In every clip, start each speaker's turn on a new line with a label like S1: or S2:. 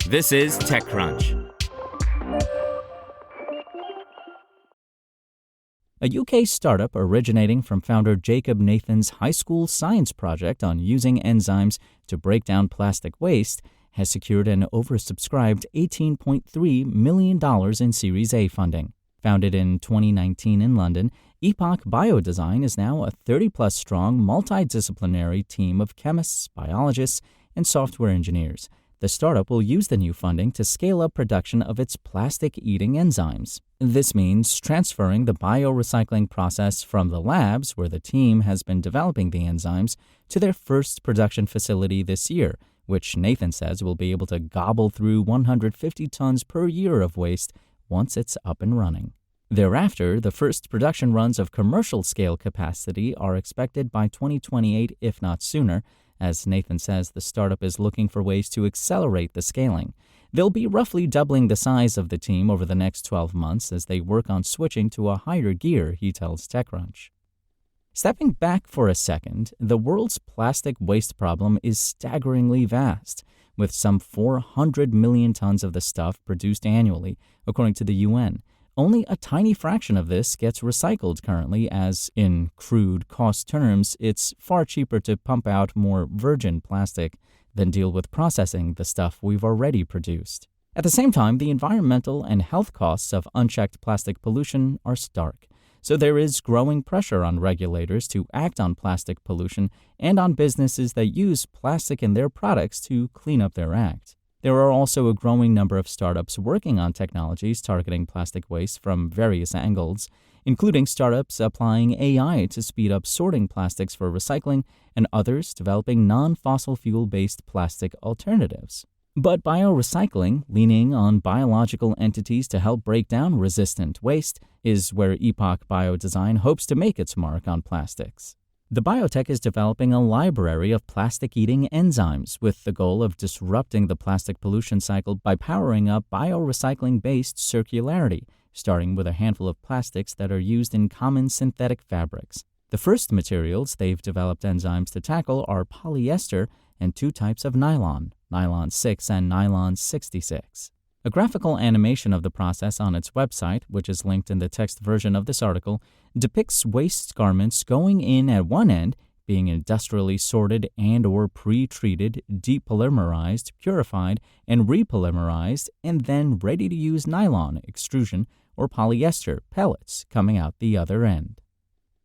S1: This is TechCrunch.
S2: A UK startup originating from founder Jacob Nathan's high school science project on using enzymes to break down plastic waste has secured an oversubscribed $18.3 million in Series A funding. Founded in 2019 in London, Epoch Biodesign is now a 30-plus strong multidisciplinary team of chemists, biologists, and software engineers. The startup will use the new funding to scale up production of its plastic-eating enzymes. This means transferring the biorecycling process from the labs where the team has been developing the enzymes to their first production facility this year, which Nathan says will be able to gobble through 150 tons per year of waste once it's up and running. Thereafter, the first production runs of commercial-scale capacity are expected by 2028, if not sooner. As Nathan says, the startup is looking for ways to accelerate the scaling. They'll be roughly doubling the size of the team over the next 12 months as they work on switching to a higher gear, he tells TechCrunch. Stepping back for a second, the world's plastic waste problem is staggeringly vast, with some 400 million tons of the stuff produced annually, according to the UN. Only a tiny fraction of this gets recycled currently, as, in crude cost terms, it's far cheaper to pump out more virgin plastic than deal with processing the stuff we've already produced. At the same time, the environmental and health costs of unchecked plastic pollution are stark. So there is growing pressure on regulators to act on plastic pollution and on businesses that use plastic in their products to clean up their act. There are also a growing number of startups working on technologies targeting plastic waste from various angles, including startups applying AI to speed up sorting plastics for recycling and others developing non-fossil fuel-based plastic alternatives. But biorecycling, leaning on biological entities to help break down resistant waste, is where Epoch Biodesign hopes to make its mark on plastics. The biotech is developing a library of plastic-eating enzymes with the goal of disrupting the plastic pollution cycle by powering up biorecycling-based circularity, starting with a handful of plastics that are used in common synthetic fabrics. The first materials they've developed enzymes to tackle are polyester and two types of nylon, nylon 6 and nylon 66. A graphical animation of the process on its website, which is linked in the text version of this article, depicts waste garments going in at one end, being industrially sorted and or pre-treated, depolymerized, purified, and repolymerized, and then ready-to-use nylon, extrusion, or polyester, pellets, coming out the other end.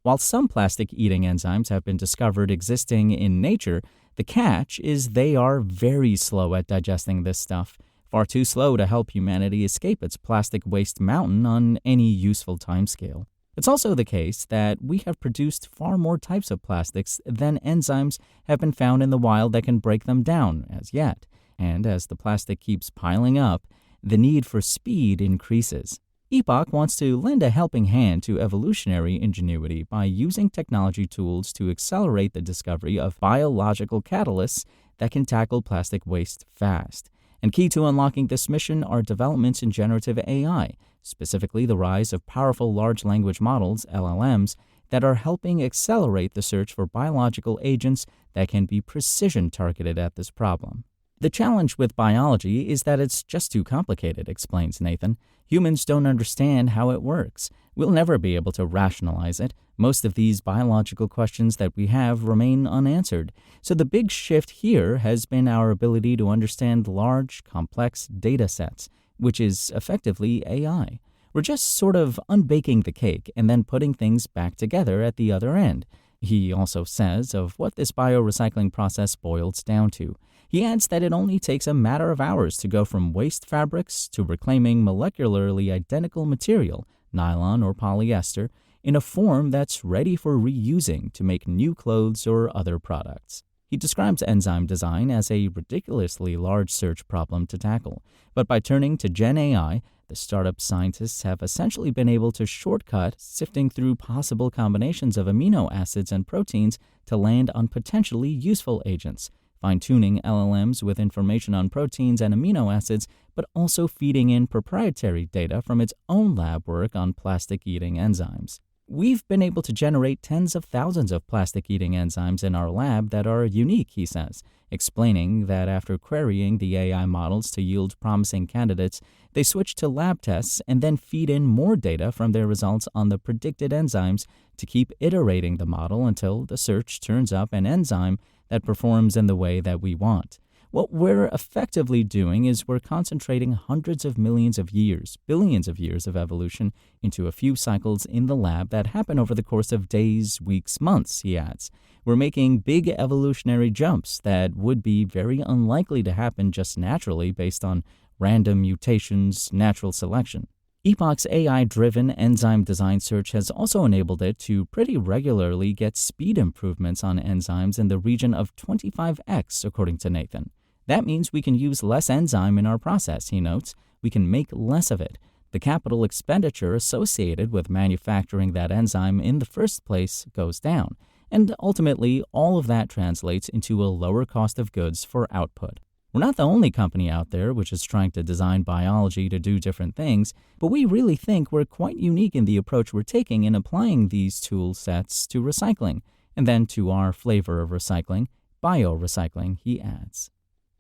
S2: While some plastic-eating enzymes have been discovered existing in nature, the catch is they are very slow at digesting this stuff. Far too slow to help humanity escape its plastic waste mountain on any useful timescale. It's also the case that we have produced far more types of plastics than enzymes have been found in the wild that can break them down as yet, and as the plastic keeps piling up, the need for speed increases. Epoch wants to lend a helping hand to evolutionary ingenuity by using technology tools to accelerate the discovery of biological catalysts that can tackle plastic waste fast. And key to unlocking this mission are developments in generative AI, specifically the rise of powerful large language models, LLMs, that are helping accelerate the search for biological agents that can be precision targeted at this problem. The challenge with biology is that it's just too complicated, explains Nathan. Humans don't understand how it works. We'll never be able to rationalize it. Most of these biological questions that we have remain unanswered. So the big shift here has been our ability to understand large, complex data sets, which is effectively AI. We're just sort of unbaking the cake and then putting things back together at the other end. He also says of what this biorecycling process boils down to. He adds that it only takes a matter of hours to go from waste fabrics to reclaiming molecularly identical material, nylon or polyester, in a form that's ready for reusing to make new clothes or other products. He describes enzyme design as a ridiculously large search problem to tackle, but by turning to Gen AI, the startup scientists have essentially been able to shortcut sifting through possible combinations of amino acids and proteins to land on potentially useful agents, fine-tuning LLMs with information on proteins and amino acids, but also feeding in proprietary data from its own lab work on plastic-eating enzymes. We've been able to generate tens of thousands of plastic-eating enzymes in our lab that are unique, he says, explaining that after querying the AI models to yield promising candidates, they switch to lab tests and then feed in more data from their results on the predicted enzymes to keep iterating the model until the search turns up an enzyme that performs in the way that we want. What we're effectively doing is we're concentrating hundreds of millions of years, billions of years of evolution into a few cycles in the lab that happen over the course of days, weeks, months, he adds. We're making big evolutionary jumps that would be very unlikely to happen just naturally based on random mutations, natural selection. Epoch's AI-driven enzyme design search has also enabled it to pretty regularly get speed improvements on enzymes in the region of 25x, according to Nathan. That means we can use less enzyme in our process, he notes. We can make less of it. The capital expenditure associated with manufacturing that enzyme in the first place goes down, and ultimately all of that translates into a lower cost of goods for output. We're not the only company out there which is trying to design biology to do different things, but we really think we're quite unique in the approach we're taking in applying these tool sets to recycling, and then to our flavor of recycling, biorecycling, he adds.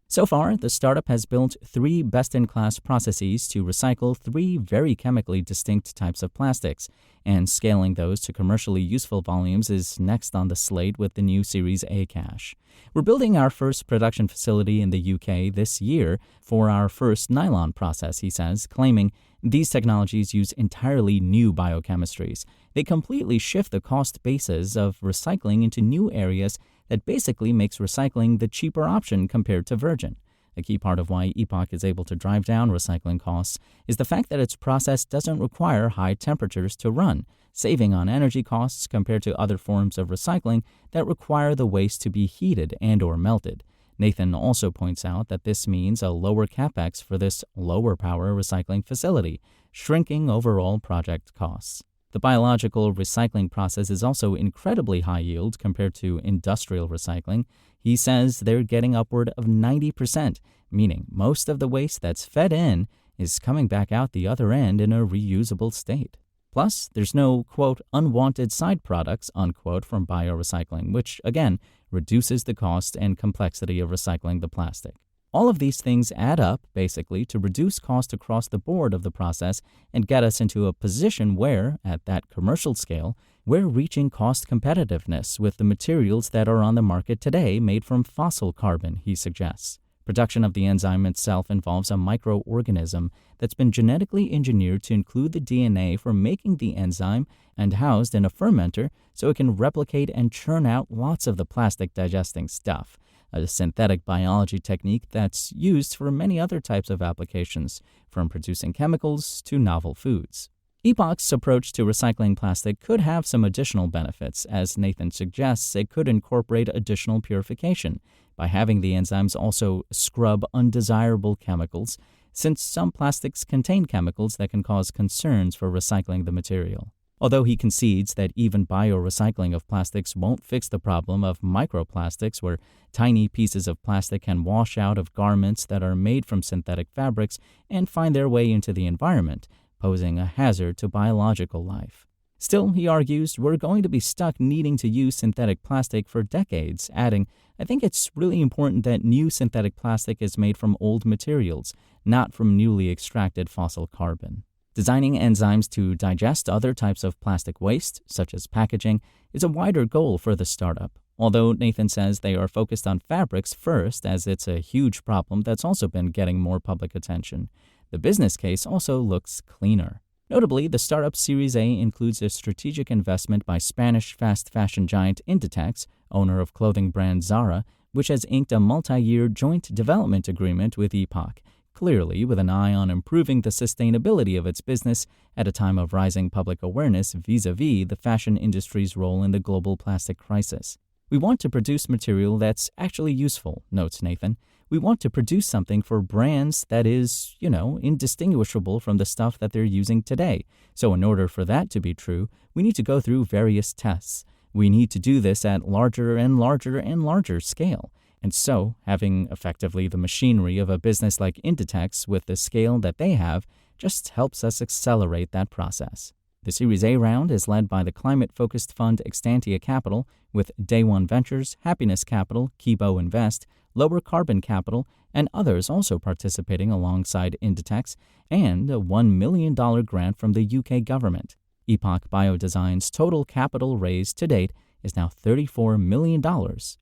S2: So far, the startup has built 3 best-in-class processes to recycle 3 very chemically distinct types of plastics, and scaling those to commercially useful volumes is next on the slate with the new Series A cash. We're building our first production facility in the UK this year for our first nylon process, he says, claiming these technologies use entirely new biochemistries. They completely shift the cost basis of recycling into new areas that basically makes recycling the cheaper option compared to virgin. A key part of why Epoch is able to drive down recycling costs is the fact that its process doesn't require high temperatures to run, saving on energy costs compared to other forms of recycling that require the waste to be heated and/or melted. Nathan also points out that this means a lower capex for this lower power recycling facility, shrinking overall project costs. The biological recycling process is also incredibly high yield compared to industrial recycling. He says they're getting upward of 90%, meaning most of the waste that's fed in is coming back out the other end in a reusable state. Plus, there's no, quote, unwanted side products, unquote, from biorecycling, which, again, reduces the cost and complexity of recycling the plastic. All of these things add up, basically, to reduce cost across the board of the process and get us into a position where, at that commercial scale, we're reaching cost competitiveness with the materials that are on the market today made from fossil carbon, he suggests. Production of the enzyme itself involves a microorganism that's been genetically engineered to include the DNA for making the enzyme and housed in a fermenter so it can replicate and churn out lots of the plastic digesting stuff, a synthetic biology technique that's used for many other types of applications, from producing chemicals to novel foods. Epoch's approach to recycling plastic could have some additional benefits. As Nathan suggests, it could incorporate additional purification by having the enzymes also scrub undesirable chemicals, since some plastics contain chemicals that can cause concerns for recycling the material. Although he concedes that even biorecycling of plastics won't fix the problem of microplastics, where tiny pieces of plastic can wash out of garments that are made from synthetic fabrics and find their way into the environment, posing a hazard to biological life. Still, he argues, we're going to be stuck needing to use synthetic plastic for decades, adding, I think it's really important that new synthetic plastic is made from old materials, not from newly extracted fossil carbon. Designing enzymes to digest other types of plastic waste, such as packaging, is a wider goal for the startup, although Nathan says they are focused on fabrics first, as it's a huge problem that's also been getting more public attention. The business case also looks cleaner. Notably, the startup Series A includes a strategic investment by Spanish fast fashion giant Inditex, owner of clothing brand Zara, which has inked a multi-year joint development agreement with Epoch, clearly with an eye on improving the sustainability of its business at a time of rising public awareness vis-a-vis the fashion industry's role in the global plastic crisis. We want to produce material that's actually useful, notes Nathan. We want to produce something for brands that is, indistinguishable from the stuff that they're using today. So in order for that to be true, we need to go through various tests. We need to do this at larger and larger and larger scale. And so, having effectively the machinery of a business like Inditex with the scale that they have just helps us accelerate that process. The Series A round is led by the climate-focused fund Extantia Capital, with Day One Ventures, Happiness Capital, Kibo Invest, Lower Carbon Capital, and others also participating alongside Inditex, and a $1 million grant from the UK government. Epoch Biodesign's total capital raised to date is now $34 million,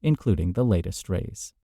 S2: including the latest raise.